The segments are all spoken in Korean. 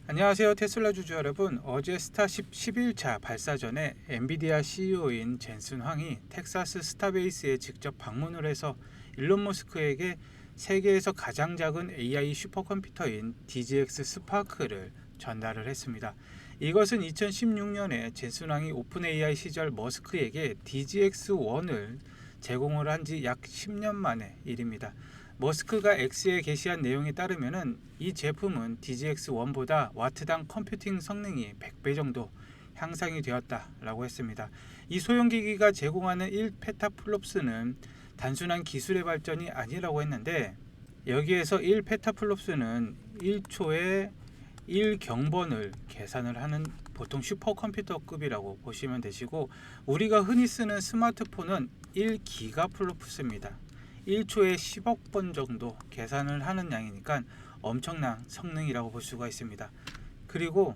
안녕하세요, 테슬라 주주 여러분. 어제 스타쉽 11차 발사 전에 엔비디아 CEO인 젠슨 황이 텍사스 스타베이스에 직접 방문을 해서 일론 머스크에게 세계에서 가장 작은 AI 슈퍼컴퓨터인 DGX 스파크를 전달을 했습니다. 이것은 2016년에 젠슨 황이 오픈 AI 시절 머스크에게 DGX-1을 제공을 한 지 약 10년 만의 일입니다. 머스크가 X에 게시한 내용에 따르면 이 제품은 DGX-1보다 와트당 컴퓨팅 성능이 100배 정도 향상이 되었다라고 했습니다. 이 소형기기가 제공하는 1페타플롭스는 단순한 기술의 발전이 아니라고 했는데, 여기에서 1페타플롭스는 1초에 1경번을 계산을 하는 보통 슈퍼컴퓨터급이라고 보시면 되시고, 우리가 흔히 쓰는 스마트폰은 1기가플롭스입니다. 1초에 10억 번 정도 계산을 하는 양이니까 엄청난 성능이라고 볼 수가 있습니다. 그리고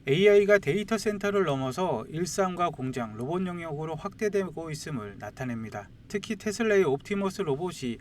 AI가 데이터 센터를 넘어서 일상과 공장, 로봇 영역으로 확대되고 있음을 나타냅니다. 특히 테슬라의 옵티머스 로봇이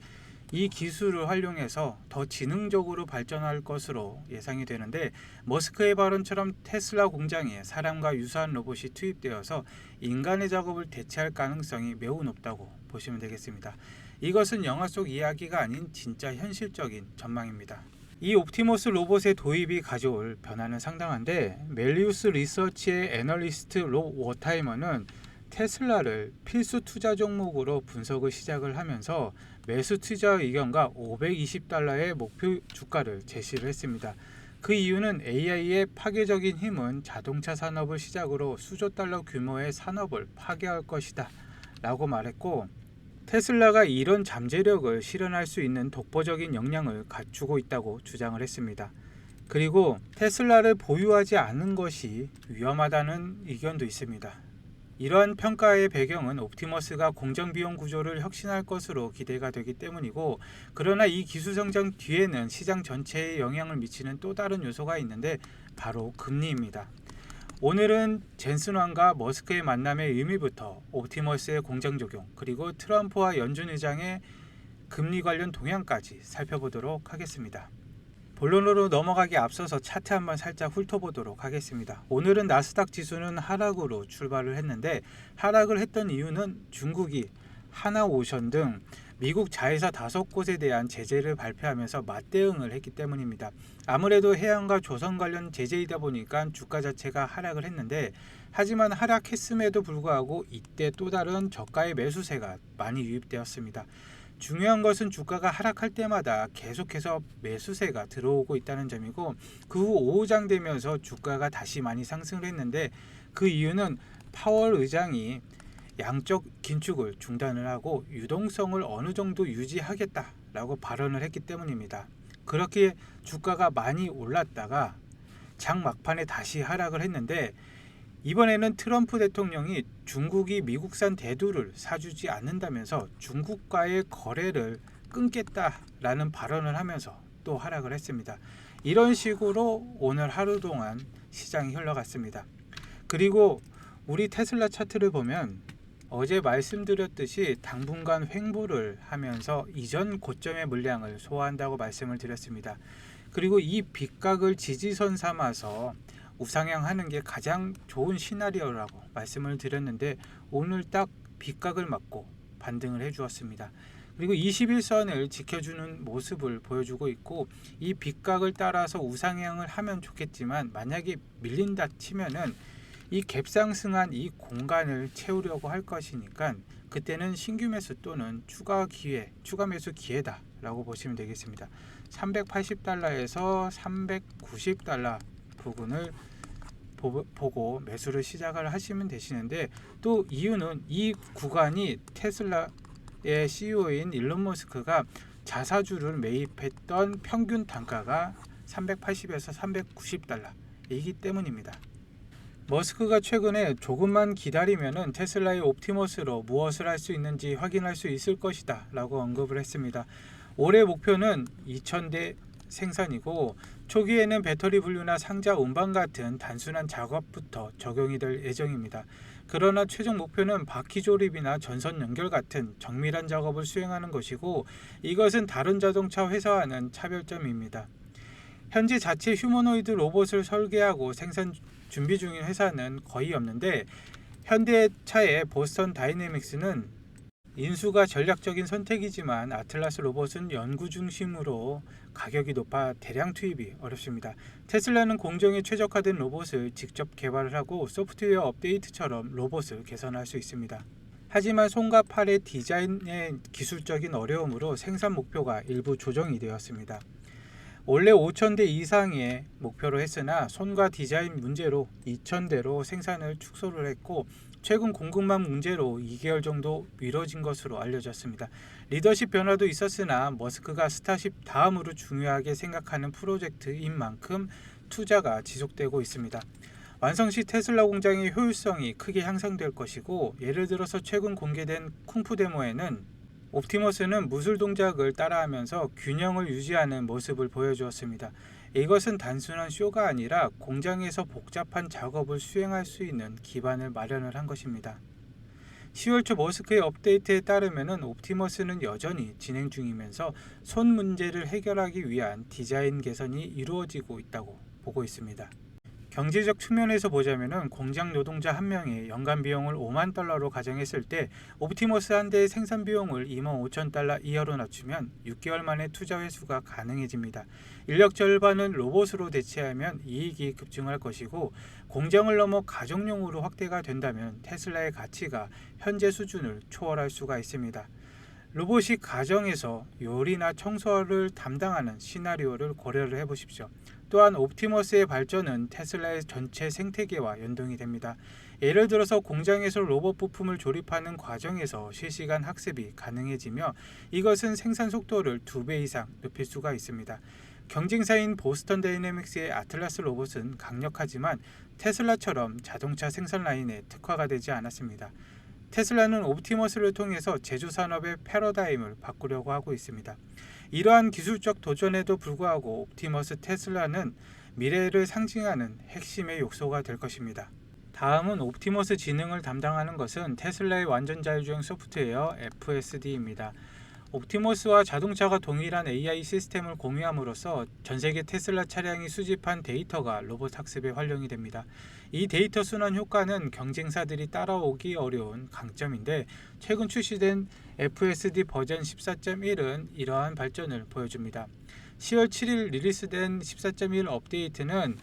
이 기술을 활용해서 더 지능적으로 발전할 것으로 예상이 되는데, 머스크의 발언처럼 테슬라 공장에 사람과 유사한 로봇이 투입되어서 인간의 작업을 대체할 가능성이 매우 높다고 보시면 되겠습니다. 이것은 영화 속 이야기가 아닌 진짜 현실적인 전망입니다. 이 옵티머스 로봇의 도입이 가져올 변화는 상당한데, 멜리우스 리서치의 애널리스트 로 워타이머는 테슬라를 필수 투자 종목으로 분석을 시작을 하면서 매수 투자 의견과 $520의 목표 주가를 제시를 했습니다. 그 이유는 AI의 파괴적인 힘은 자동차 산업을 시작으로 수조 달러 규모의 산업을 파괴할 것이다 라고 말했고, 테슬라가 이런 잠재력을 실현할 수 있는 독보적인 역량을 갖추고 있다고 주장을 했습니다. 그리고 테슬라를 보유하지 않는 것이 위험하다는 의견도 있습니다. 이러한 평가의 배경은 옵티머스가 공정비용 구조를 혁신할 것으로 기대가 되기 때문이고, 그러나 이 기술 성장 뒤에는 시장 전체에 영향을 미치는 또 다른 요소가 있는데, 바로 금리입니다. 오늘은 젠슨 황과 머스크의 만남의 의미부터 옵티머스의 공정 적용, 그리고 트럼프와 연준 의장의 금리 관련 동향까지 살펴보도록 하겠습니다. 본론으로 넘어가기 앞서서 차트 한번 살짝 훑어보도록 하겠습니다. 오늘은 나스닥 지수는 하락으로 출발을 했는데, 하락을 했던 이유는 중국이 하나오션 등 미국 자회사 5곳에 대한 제재를 발표하면서 맞대응을 했기 때문입니다. 아무래도 해양과 조선 관련 제재이다 보니까 주가 자체가 하락을 했는데, 하지만 하락했음에도 불구하고 이때 또 다른 저가의 매수세가 많이 유입되었습니다. 중요한 것은 주가가 하락할 때마다 계속해서 매수세가 들어오고 있다는 점이고, 그 후 오후장되면서 주가가 다시 많이 상승을 했는데, 그 이유는 파월 의장이 양적 긴축을 중단을 하고 유동성을 어느 정도 유지하겠다라고 발언을 했기 때문입니다. 그렇게 주가가 많이 올랐다가 장 막판에 다시 하락을 했는데, 이번에는 트럼프 대통령이 중국이 미국산 대두를 사주지 않는다면서 중국과의 거래를 끊겠다라는 발언을 하면서 또 하락을 했습니다. 이런 식으로 오늘 하루 동안 시장이 흘러갔습니다. 그리고 우리 테슬라 차트를 보면 어제 말씀드렸듯이 당분간 횡보를 하면서 이전 고점의 물량을 소화한다고 말씀을 드렸습니다. 그리고 이 빗각을 지지선 삼아서 우상향하는 게 가장 좋은 시나리오라고 말씀을 드렸는데, 오늘 딱 빗각을 맞고 반등을 해주었습니다. 그리고 21선을 지켜주는 모습을 보여주고 있고, 이 빗각을 따라서 우상향을 하면 좋겠지만, 만약에 밀린다 치면은 이 갭상승한 이 공간을 채우려고 할 것이니까 그때는 신규 매수 또는 추가 매수 기회다 라고 보시면 되겠습니다. 380달러에서 390달러 부근을 보고 매수를 시작을 하시면 되시는데, 또 이유는 이 구간이 테슬라의 CEO인 일론 머스크가 자사주를 매입했던 평균 단가가 380에서 390달러이기 때문입니다. 머스크가 최근에 조금만 기다리면은 테슬라의 옵티머스로 무엇을 할 수 있는지 확인할 수 있을 것이다 라고 언급을 했습니다. 올해 목표는 2000대 생산이고, 초기에는 배터리 분류나 상자 운반 같은 단순한 작업부터 적용이 될 예정입니다. 그러나 최종 목표는 바퀴 조립이나 전선 연결 같은 정밀한 작업을 수행하는 것이고, 이것은 다른 자동차 회사와는 차별점입니다. 현재 자체 휴머노이드 로봇을 설계하고 생산 준비 중인 회사는 거의 없는데, 현대차의 보스턴 다이내믹스는 인수가 전략적인 선택이지만 아틀라스 로봇은 연구 중심으로 가격이 높아 대량 투입이 어렵습니다. 테슬라는 공정에 최적화된 로봇을 직접 개발을 하고 소프트웨어 업데이트처럼 로봇을 개선할 수 있습니다. 하지만 손과 팔의 디자인의 기술적인 어려움으로 생산 목표가 일부 조정이 되었습니다. 원래 5,000대 이상의 목표로 했으나 손과 디자인 문제로 2,000대로 생산을 축소를 했고, 최근 공급망 문제로 2개월 정도 미뤄진 것으로 알려졌습니다. 리더십 변화도 있었으나 머스크가 스타쉽 다음으로 중요하게 생각하는 프로젝트인 만큼 투자가 지속되고 있습니다. 완성 시 테슬라 공장의 효율성이 크게 향상될 것이고, 예를 들어서 최근 공개된 쿵푸 데모에는 옵티머스는 무술 동작을 따라하면서 균형을 유지하는 모습을 보여주었습니다. 이것은 단순한 쇼가 아니라 공장에서 복잡한 작업을 수행할 수 있는 기반을 마련을 한 것입니다. 10월 초 머스크의 업데이트에 따르면 옵티머스는 여전히 진행 중이면서 손 문제를 해결하기 위한 디자인 개선이 이루어지고 있다고 보고 있습니다. 경제적 측면에서 보자면 공장 노동자 한 명의 연간 비용을 $50,000로 가정했을 때 옵티머스 한 대의 생산 비용을 $25,000 이하로 낮추면 6개월 만에 투자 회수가 가능해집니다. 인력 절반은 로봇으로 대체하면 이익이 급증할 것이고, 공장을 넘어 가정용으로 확대가 된다면 테슬라의 가치가 현재 수준을 초월할 수가 있습니다. 로봇이 가정에서 요리나 청소를 담당하는 시나리오를 고려를 해보십시오. 또한 옵티머스의 발전은 테슬라의 전체 생태계와 연동이 됩니다. 예를 들어서 공장에서 로봇 부품을 조립하는 과정에서 실시간 학습이 가능해지며, 이것은 생산 속도를 2배 이상 높일 수가 있습니다. 경쟁사인 보스턴 다이내믹스의 아틀라스 로봇은 강력하지만 테슬라처럼 자동차 생산 라인에 특화가 되지 않았습니다. 테슬라는 옵티머스를 통해서 제조 산업의 패러다임을 바꾸려고 하고 있습니다. 이러한 기술적 도전에도 불구하고 옵티머스 테슬라는 미래를 상징하는 핵심의 요소가 될 것입니다. 다음은 옵티머스 지능을 담당하는 것은 테슬라의 완전 자율주행 소프트웨어 FSD입니다. 옵티머스와 자동차가 동일한 AI 시스템을 공유함으로써 전세계 테슬라 차량이 수집한 데이터가 로봇 학습에 활용이 됩니다. 이 데이터 순환 효과는 경쟁사들이 따라오기 어려운 강점인데, 최근 출시된 FSD 버전 14.1은 이러한 발전을 보여줍니다. 10월 7일 리리스된 14.1 업데이트는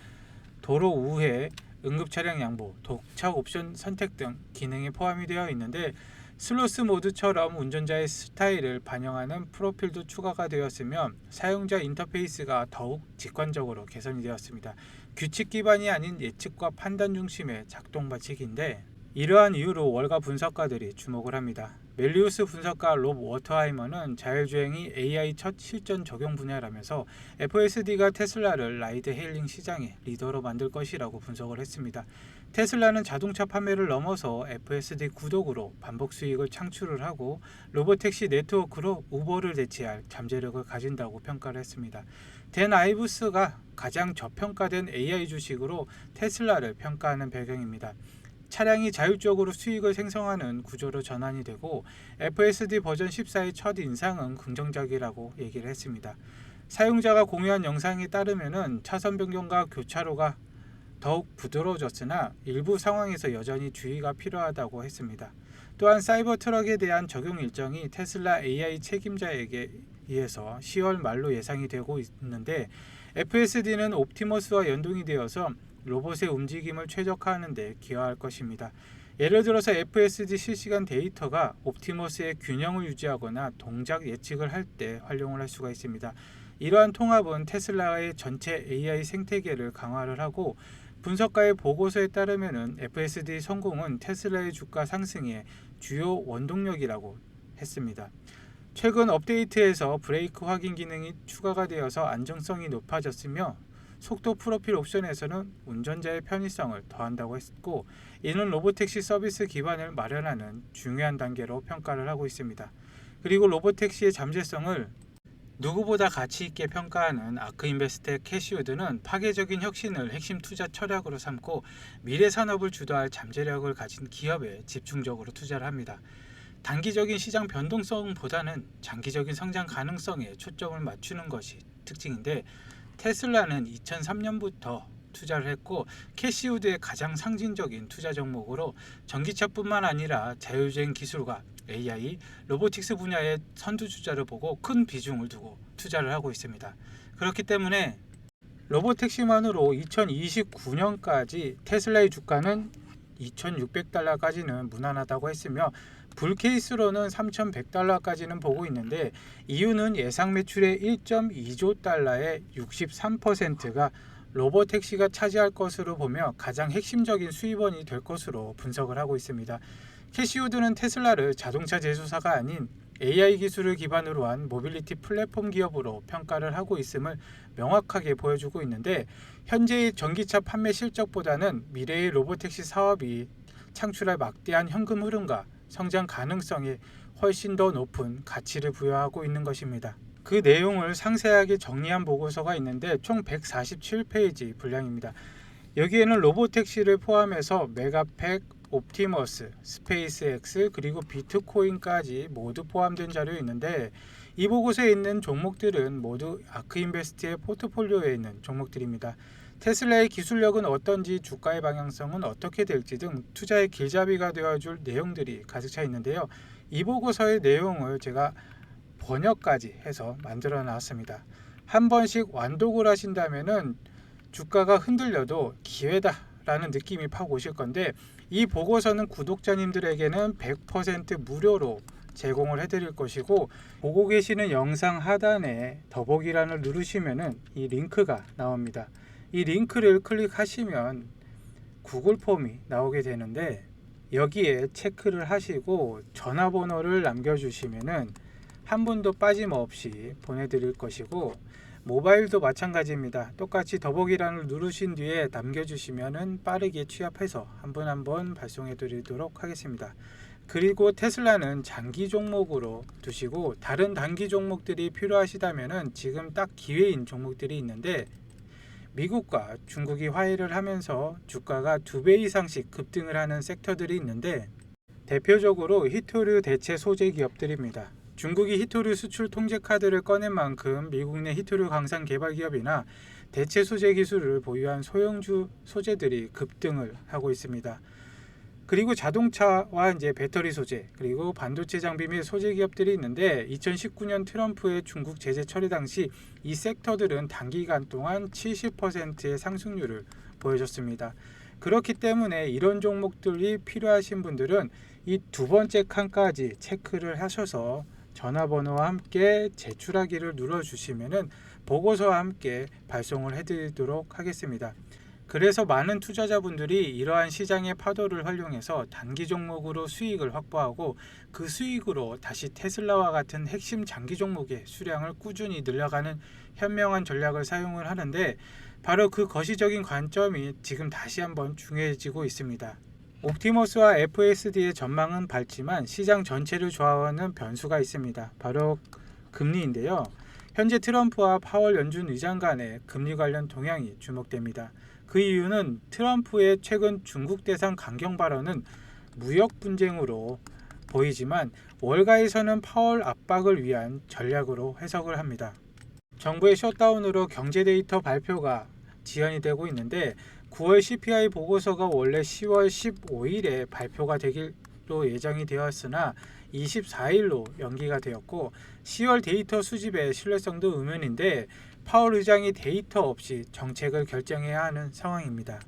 도로 우회, 응급차량 양보, 도착 옵션 선택 등 기능이 포함이 되어 있는데, 슬로스 모드처럼 운전자의 스타일을 반영하는 프로필도 추가가 되었으며, 사용자 인터페이스가 더욱 직관적으로 개선이 되었습니다. 규칙 기반이 아닌 예측과 판단 중심의 작동 방식인데, 이러한 이유로 월가 분석가들이 주목을 합니다. 멜리우스 분석가 롭 워터하이머는 자율주행이 AI 첫 실전 적용 분야라면서 FSD가 테슬라를 라이드 헤일링 시장의 리더로 만들 것이라고 분석을 했습니다. 테슬라는 자동차 판매를 넘어서 FSD 구독으로 반복 수익을 창출을 하고 로보택시 네트워크로 우버를 대체할 잠재력을 가진다고 평가를 했습니다. 댄 아이브스가 가장 저평가된 AI 주식으로 테슬라를 평가하는 배경입니다. 차량이 자율적으로 수익을 생성하는 구조로 전환이 되고, FSD 버전 14의 첫 인상은 긍정적이라고 얘기를 했습니다. 사용자가 공유한 영상에 따르면 차선 변경과 교차로가 더욱 부드러워졌으나 일부 상황에서 여전히 주의가 필요하다고 했습니다. 또한 사이버 트럭에 대한 적용 일정이 테슬라 AI 책임자에게 의해서 10월 말로 예상이 되고 있는데, FSD는 옵티머스와 연동이 되어서 로봇의 움직임을 최적화하는 데 기여할 것입니다. 예를 들어서 FSD 실시간 데이터가 옵티머스의 균형을 유지하거나 동작 예측을 할 때 활용을 할 수가 있습니다. 이러한 통합은 테슬라의 전체 AI 생태계를 강화를 하고, 분석가의 보고서에 따르면 FSD 성공은 테슬라의 주가 상승의 주요 원동력이라고 했습니다. 최근 업데이트에서 브레이크 확인 기능이 추가가 되어서 안정성이 높아졌으며, 속도 프로필 옵션에서는 운전자의 편의성을 더한다고 했고, 이는 로보택시 서비스 기반을 마련하는 중요한 단계로 평가를 하고 있습니다. 그리고 로보택시의 잠재성을 누구보다 가치 있게 평가하는 아크인베스트의 캐시우드는 파괴적인 혁신을 핵심 투자 철학으로 삼고 미래 산업을 주도할 잠재력을 가진 기업에 집중적으로 투자를 합니다. 단기적인 시장 변동성보다는 장기적인 성장 가능성에 초점을 맞추는 것이 특징인데, 테슬라는 2003년부터 투자를 했고 캐시우드의 가장 상징적인 투자 종목으로 전기차뿐만 아니라 자율주행 기술과 AI, 로보틱스 분야의 선두주자를 보고 큰 비중을 두고 투자를 하고 있습니다. 그렇기 때문에 로보택시만으로 2029년까지 테슬라의 주가는 2,600달러까지는 무난하다고 했으며 불케이스로는 3,100달러까지는 보고 있는데 이유는 예상 매출의 1.2조 달러의 63%가 로보택시가 차지할 것으로 보며 가장 핵심적인 수입원이 될 것으로 분석을 하고 있습니다. 캐시우드는 테슬라를 자동차 제조사가 아닌 AI 기술을 기반으로 한 모빌리티 플랫폼 기업으로 평가를 하고 있음을 명확하게 보여주고 있는데 현재의 전기차 판매 실적보다는 미래의 로보택시 사업이 창출할 막대한 현금 흐름과 성장 가능성에 훨씬 더 높은 가치를 부여하고 있는 것입니다. 그 내용을 상세하게 정리한 보고서가 있는데 총 147페이지 분량입니다. 여기에는 로보택시를 포함해서 메가팩, 옵티머스, 스페이스X 그리고 비트코인까지 모두 포함된 자료에 있는데 이 보고서에 있는 종목들은 모두 아크인베스트의 포트폴리오에 있는 종목들입니다. 테슬라의 기술력은 어떤지 주가의 방향성은 어떻게 될지 등 투자의 길잡이가 되어줄 내용들이 가득 차 있는데요. 이 보고서의 내용을 제가 번역까지 해서 만들어 놨습니다. 한 번씩 완독을 하신다면은 주가가 흔들려도 기회다라는 느낌이 팍 오실 건데 이 보고서는 구독자님들에게는 100% 무료로 제공을 해드릴 것이고 보고 계시는 영상 하단에 더보기란을 누르시면은 이 링크가 나옵니다. 이 링크를 클릭하시면 구글 폼이 나오게 되는데 여기에 체크를 하시고 전화번호를 남겨주시면은 한 분도 빠짐없이 보내드릴 것이고 모바일도 마찬가지입니다. 똑같이 더보기란을 누르신 뒤에 남겨주시면은 빠르게 취합해서 한 분 한 분 발송해 드리도록 하겠습니다. 그리고 테슬라는 장기 종목으로 두시고 다른 단기 종목들이 필요하시다면은 지금 딱 기회인 종목들이 있는데 미국과 중국이 화해를 하면서 주가가 2배 이상씩 급등을 하는 섹터들이 있는데 대표적으로 히토류 대체 소재 기업들입니다. 중국이 히토류 수출 통제 카드를 꺼낸 만큼 미국 내 히토류 강산 개발 기업이나 대체 소재 기술을 보유한 소형주 소재들이 급등을 하고 있습니다. 그리고 자동차와 이제 배터리 소재 그리고 반도체 장비 및 소재 기업들이 있는데 2019년 트럼프의 중국 제재 처리 당시 이 섹터들은 단기간 동안 70%의 상승률을 보여줬습니다. 그렇기 때문에 이런 종목들이 필요하신 분들은 이 두 번째 칸까지 체크를 하셔서 전화번호와 함께 제출하기를 눌러주시면은 보고서와 함께 발송을 해드리도록 하겠습니다. 그래서 많은 투자자분들이 이러한 시장의 파도를 활용해서 단기 종목으로 수익을 확보하고 그 수익으로 다시 테슬라와 같은 핵심 장기 종목의 수량을 꾸준히 늘려가는 현명한 전략을 사용을 하는데 바로 그 거시적인 관점이 지금 다시 한번 중요해지고 있습니다. 옵티머스와 FSD의 전망은 밝지만 시장 전체를 좌우하는 변수가 있습니다. 바로 금리인데요. 현재 트럼프와 파월 연준 의장 간의 금리 관련 동향이 주목됩니다. 그 이유는 트럼프의 최근 중국 대상 강경 발언은 무역 분쟁으로 보이지만 월가에서는 파월 압박을 위한 전략으로 해석을 합니다. 정부의 셧다운으로 경제 데이터 발표가 지연이 되고 있는데 9월 CPI 보고서가 원래 10월 15일에 발표가 되기로 예정이 되었으나 24일로 연기가 되었고 10월 데이터 수집의 신뢰성도 의문인데 파월 의장이 데이터 없이 정책을 결정해야 하는 상황입니다.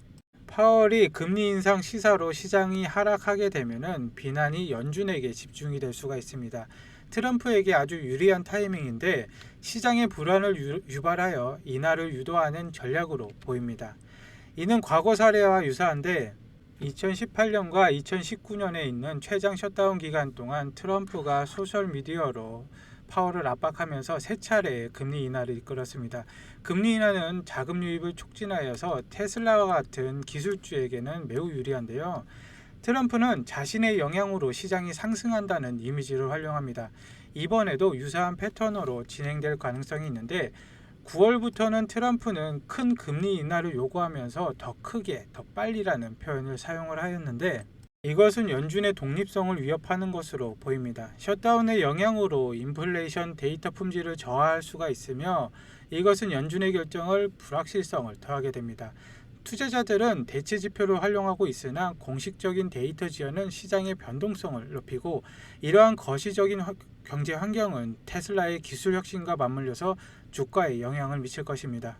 파월이 금리 인상 시사로 시장이 하락하게 되면은 비난이 연준에게 집중이 될 수가 있습니다. 트럼프에게 아주 유리한 타이밍인데 시장의 불안을 유발하여 인하를 유도하는 전략으로 보입니다. 이는 과거 사례와 유사한데 2018년과 2019년에 있는 최장 셧다운 기간 동안 트럼프가 소셜미디어로 파월을 압박하면서 세 차례의 금리 인하를 이끌었습니다. 금리 인하는 자금 유입을 촉진하여서 테슬라와 같은 기술주에게는 매우 유리한데요. 트럼프는 자신의 영향으로 시장이 상승한다는 이미지를 활용합니다. 이번에도 유사한 패턴으로 진행될 가능성이 있는데 9월부터는 트럼프는 큰 금리 인하를 요구하면서 더 크게, 더 빨리라는 표현을 사용을 하였는데 이것은 연준의 독립성을 위협하는 것으로 보입니다. 셧다운의 영향으로 인플레이션 데이터 품질을 저하할 수가 있으며 이것은 연준의 결정을 불확실성을 더하게 됩니다. 투자자들은 대체 지표를 활용하고 있으나 공식적인 데이터 지연은 시장의 변동성을 높이고 이러한 거시적인 경제 환경은 테슬라의 기술 혁신과 맞물려서 주가에 영향을 미칠 것입니다.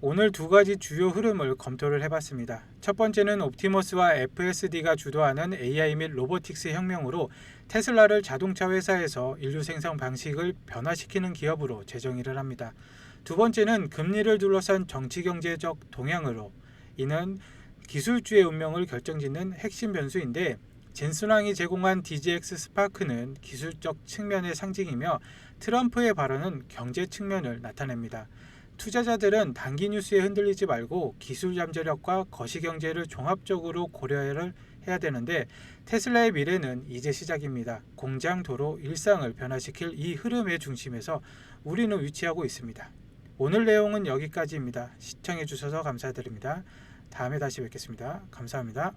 오늘 두 가지 주요 흐름을 검토를 해봤습니다. 첫 번째는 옵티머스와 FSD가 주도하는 AI 및 로보틱스 혁명으로 테슬라를 자동차 회사에서 인류 생산 방식을 변화시키는 기업으로 재정의를 합니다. 두 번째는 금리를 둘러싼 정치 경제적 동향으로 이는 기술주의 운명을 결정짓는 핵심 변수인데 젠슨왕이 제공한 DGX 스파크는 기술적 측면의 상징이며 트럼프의 발언은 경제 측면을 나타냅니다. 투자자들은 단기 뉴스에 흔들리지 말고 기술 잠재력과 거시경제를 종합적으로 고려를 해야 되는데 테슬라의 미래는 이제 시작입니다. 공장, 도로, 일상을 변화시킬 이 흐름의 중심에서 우리는 위치하고 있습니다. 오늘 내용은 여기까지입니다. 시청해 주셔서 감사드립니다. 다음에 다시 뵙겠습니다. 감사합니다.